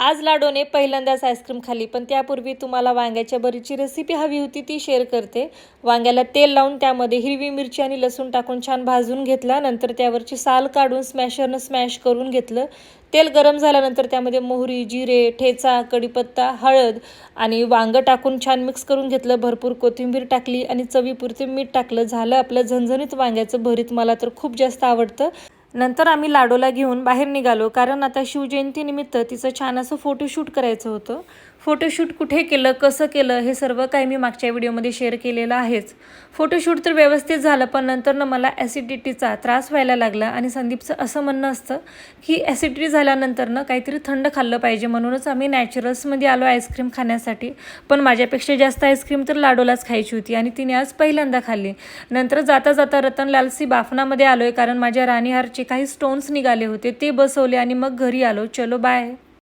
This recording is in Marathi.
आज लाडोने पहिल्यांदाच आईस्क्रीम खाल्ली, पण त्यापूर्वी तुम्हाला वांग्याच्या भरीची रेसिपी हवी होती ती शेअर करते. वांग्याला तेल लावून त्यामध्ये हिरवी मिरची आणि लसूण टाकून छान भाजून घेतला. नंतर त्यावरची साल काढून स्मॅशरनं स्मॅश करून घेतलं. तेल गरम झाल्यानंतर त्यामध्ये मोहरी, जिरे, ठेचा, कढीपत्ता, हळद आणि वांगं टाकून छान मिक्स करून घेतलं. भरपूर कोथिंबीर टाकली आणि चवीपुरते मीठ टाकलं. झालं आपलं झणझणीत वांग्याचं भरीत. मला तर खूप जास्त आवडतं. नंतर आम्ही लाडोला घेऊन बाहेर निघालो, कारण आता शिवजयंतीनिमित्त तिचं छान असं फोटोशूट करायचं होतं. फोटोशूट कुठे केलं, कसं केलं, हे सर्व काही मी मागच्या व्हिडिओमध्ये शेअर केलेलं आहेच. फोटोशूट तर व्यवस्थित झालं, पण नंतर मला ॲसिडिटीचा त्रास व्हायला लागला आणि संदीपचं असं म्हणणं असतं की ॲसिडिटी झाल्यानंतर काहीतरी थंड खाल्लं पाहिजे, म्हणूनच आम्ही नॅचरल्समध्ये आलो आईस्क्रीम खाण्यासाठी. पण माझ्यापेक्षा जास्त आईस्क्रीम तर लाडोलाच खायची होती आणि तिने आज पहिल्यांदा खाल्ली. नंतर जाता जाता रतनलालसी बाफनामध्ये आलो आहे, कारण माझ्या राणीहारचे काही स्टोन्स निघाले होते, ते बसवले आणि मग घरी आलो. चलो बाय.